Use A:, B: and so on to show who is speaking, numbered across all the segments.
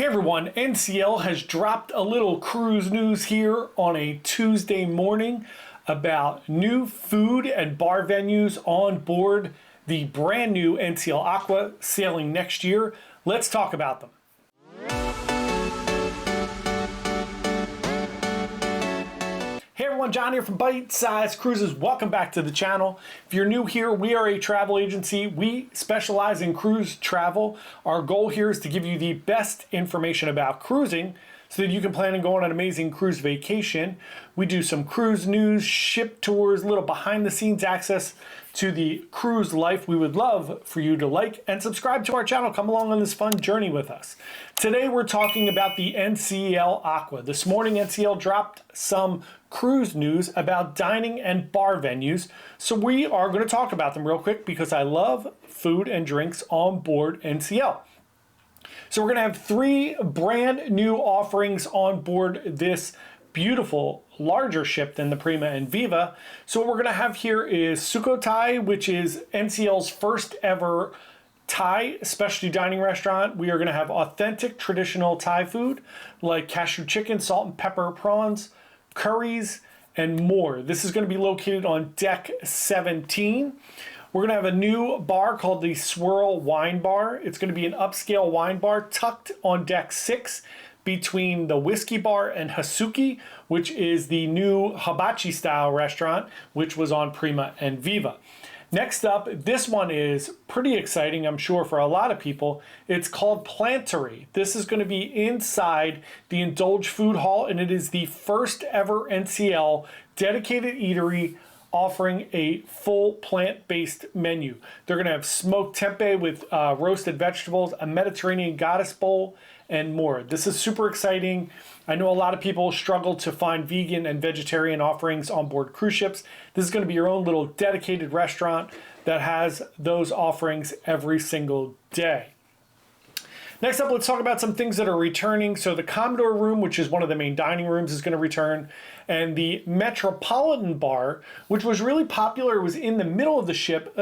A: Everyone, NCL has dropped a little cruise news here on a Tuesday morning about new food and bar venues on board the brand new NCL Aqua sailing next year. Let's talk about them. Hey everyone, John here from Bite Size Cruises. Welcome back to the channel. If you're new here, we are a travel agency. We specialize in cruise travel. Our goal here is to give you the best information about cruising so that you can plan on going on an amazing cruise vacation. We do some cruise news, ship tours, little behind the scenes access to the cruise life. We would love for you to like and subscribe to our channel. Come along on this fun journey with us. Today we're talking about the NCL Aqua. This morning NCL dropped some cruise news about dining and bar venues. So we are going to talk about them real quick because I love food and drinks on board NCL. So we're going to have three brand new offerings on board this beautiful, larger ship than the Prima and Viva. So what we're going to have here is Sukhothai, which is NCL's first ever Thai specialty dining restaurant. We are going to have authentic traditional Thai food like cashew chicken, salt and pepper prawns, curries, and more. This is going to be located on deck 17. We're going to have a new bar called the Swirl Wine Bar. It's going to be an upscale wine bar tucked on deck 6 between the Whiskey Bar and Hasuki, which is the new hibachi style restaurant, which was on Prima and Viva. Next up, this one is pretty exciting, I'm sure, for a lot of people. It's called Plantery. This is going to be inside the Indulge Food Hall, and it is the first ever NCL dedicated eatery offering a full plant-based menu. They're going to have smoked tempeh with roasted vegetables, a Mediterranean goddess bowl, and more. This is super exciting. I know a lot of people struggle to find vegan and vegetarian offerings on board cruise ships. This is going to be your own little dedicated restaurant that has those offerings every single day. Next up, let's talk about some things that are returning. So the Commodore room, which is one of the main dining rooms, is going to return. And the Metropolitan bar, which was really popular, was in the middle of the ship.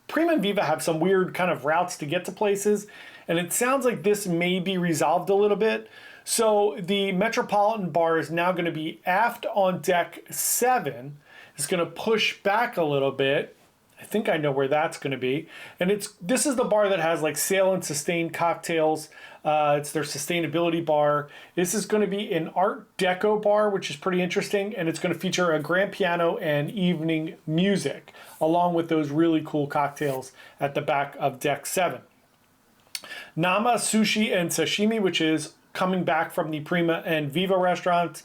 A: Prima and Viva have some weird kind of routes to get to places. And it sounds like this may be resolved a little bit. So the Metropolitan bar is now going to be aft on deck 7. It's going to push back a little bit. I think I know where that's going to be. And this is the bar that has like sail and sustain cocktails. It's their sustainability bar. This is going to be an Art Deco bar, which is pretty interesting. And it's going to feature a grand piano and evening music, along with those really cool cocktails at the back of deck 7. Nama Sushi and Sashimi, which is coming back from the Prima and Viva restaurants,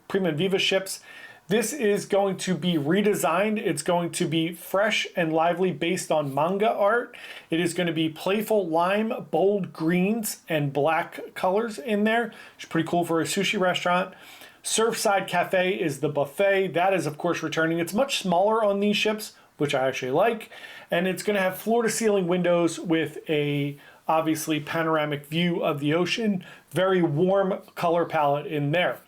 A: Prima and Viva ships. This is going to be redesigned. It's going to be fresh and lively based on manga art. It is going to be playful lime, bold greens, and black colors in there, which is pretty cool for a sushi restaurant. Surfside Cafe is the buffet. That is, of course, returning. It's much smaller on these ships, which I actually like. And it's going to have floor-to-ceiling windows with a obviously panoramic view of the ocean. Very warm color palette in there.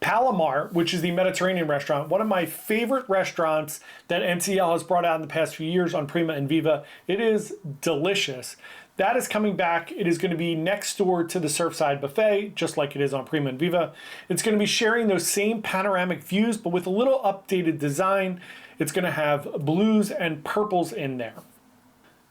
A: Palomar, which is the Mediterranean restaurant, one of my favorite restaurants that NCL has brought out in the past few years on Prima and Viva. It is delicious. That is coming back. It is going to be next door to the Surfside Buffet, just like it is on Prima and Viva. It's going to be sharing those same panoramic views, but with a little updated design. It's going to have blues and purples in there.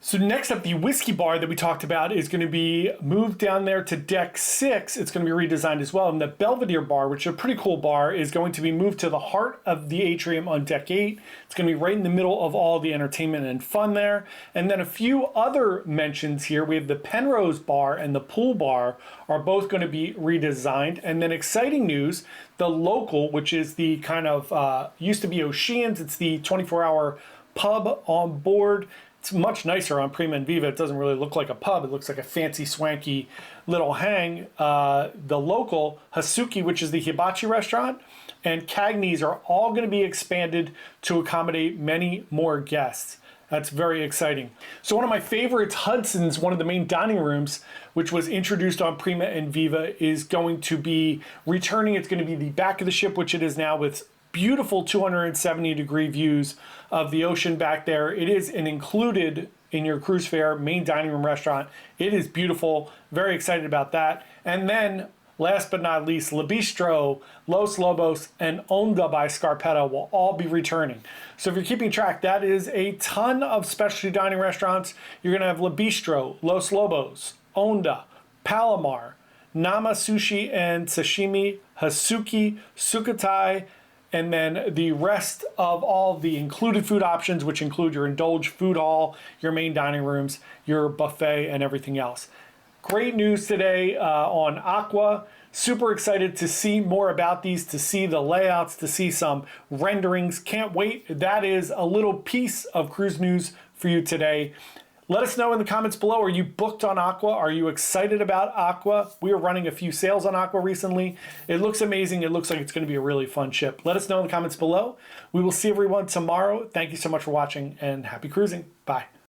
A: So next up, the Whiskey Bar that we talked about is going to be moved down there to deck 6. It's going to be redesigned as well. And the Belvedere Bar, which is a pretty cool bar, is going to be moved to the heart of the atrium on deck 8. It's going to be right in the middle of all the entertainment and fun there. And then a few other mentions here. We have the Penrose Bar and the Pool Bar are both going to be redesigned. And then exciting news, the Local, which is the kind of, used to be Oceans. It's the 24-hour pub on board. It's much nicer on Prima and Viva. It doesn't really look like a pub. It looks like a fancy, swanky little hang. The Local, Hasuki, which is the hibachi restaurant, and Cagney's are all going to be expanded to accommodate many more guests. That's very exciting. So one of my favorites, Hudson's, one of the main dining rooms, which was introduced on Prima and Viva, is going to be returning. It's going to be the back of the ship, which it is now, with beautiful 270-degree views of the ocean back there. It is an included in your cruise fare main dining room restaurant. It is beautiful. Very excited about that. And then last but not least, Le Bistro, Los Lobos, and Onda by Scarpetta will all be returning. So if you're keeping track, that is a ton of specialty dining restaurants. You're going to have Le Bistro, Los Lobos, Onda, Palomar, Nama Sushi and Sashimi, Hasuki, Sukhothai, and then the rest of all the included food options, which include your indulge food hall, your main dining rooms, your buffet, and everything else. Great news today on Aqua. Super excited to see more about these, to see the layouts, to see some renderings. Can't wait. That is a little piece of cruise news for you today. Let us know in the comments below, are you booked on Aqua? Are you excited about Aqua? We are running a few sales on Aqua recently. It looks amazing. It looks like it's going to be a really fun ship. Let us know in the comments below. We will see everyone tomorrow. Thank you so much for watching and happy cruising. Bye.